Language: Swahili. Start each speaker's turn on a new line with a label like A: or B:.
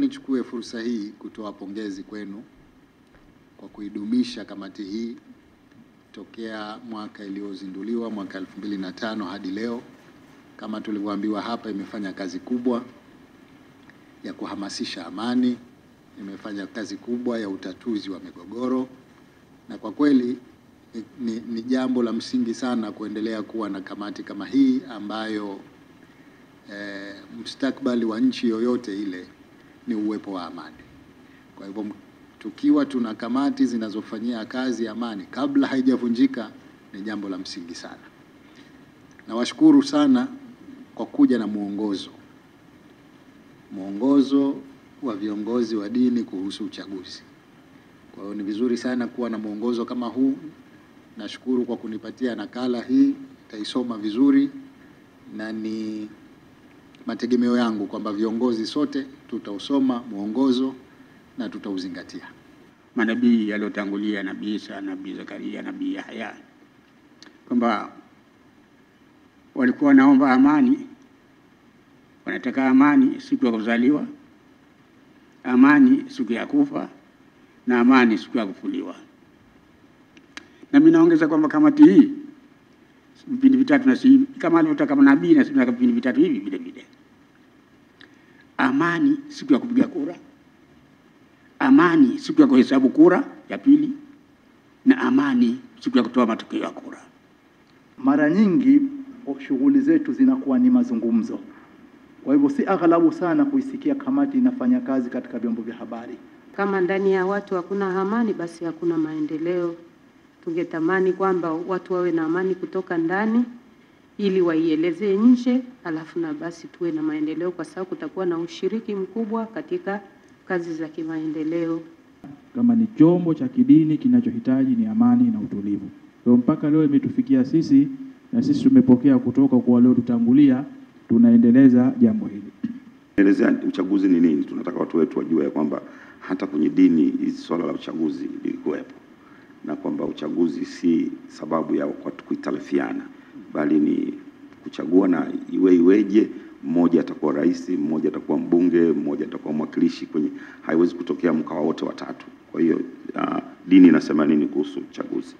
A: Nichukue fursa hii kutoa pongezi kwenu kwa kuidumisha kamati hii tokea mwaka iliyozinduliwa mwaka 2005 hadi leo. Kama tulivyoambiwa hapa, imefanya kazi kubwa ya kuhamasisha amani, imefanya kazi kubwa ya utatuzi wa migogoro, na kwa kweli ni jambo la msingi sana kuendelea kuwa na kamati kama hii ambayo mustakabali wa nchi yoyote ile ni uwepo wa amani. Kwa hivyo tukiwa tuna kamati zinazofanyia kazi amani kabla haijavunjika ni jambo la msingi sana. Nawashukuru sana kwa kuja na mwongozo wa viongozi wa dini kuhusu uchaguzi. Kwa hiyo ni vizuri sana kuwa na mwongozo kama huu. Nashukuru kwa kunipatia nakala hii, nitaisoma vizuri, na ni mategemeo yangu kwamba viongozi sote tutausoma mwongozo na tutauzingatia.
B: Manabii waliotangulia, Nabii Isa, Nabii Zakaria, Nabii Yahya, kwamba walikuwa wanaomba amani, wanataka amani siku ya kuzaliwa, amani siku ya kufa, na amani siku ya kufuliwa. Na mimi naongeza kwamba kamati hii vipindi vitatu, na si kama alivyotaka nabii, na sisi vipindi vitatu hivi vile vile. Amani siku ya kupiga kura, amani siku ya kuhesabu kura ya pili, na amani siku ya kutoa matokeo ya kura.
C: Mara nyingi shughuli zetu zinakuwa ni mazungumzo. Kwa hivyo si aghalabu sana kuisikia kamati inafanya kazi katika vyombo vya habari.
D: Kama ndani ya watu hakuna amani, basi hakuna maendeleo. Tungetamani kwamba watu wawe na amani kutoka ndani ili waielezee nje, alafu na basi tuwe na maendeleo, kwa sababu kutakuwa na ushiriki mkubwa katika kazi za kimaendeleo.
E: Kama ni chombo cha kidini kinachohitaji ni amani na utulivu. Kwa mpaka leo imetufikia sisi, na sisi tumepokea kutoka kwa wale tutangulia, tunaendeleza jambo hili.
F: Elezea uchaguzi ni nini? Tunataka watu wetu wajue kwamba hata kwenye dini swala la uchaguzi lilikuwepo, na kwamba uchaguzi si sababu ya watu kuitalafiana, bali ni kuchagua na iweje, mmoja atakuwa rais, mmoja atakuwa mbunge, mmoja atakuwa mwakilishi kwenye, haiwezi kutokea mkawa wote watatu. Kwa hiyo dini inasema nini kuhusu uchaguzi?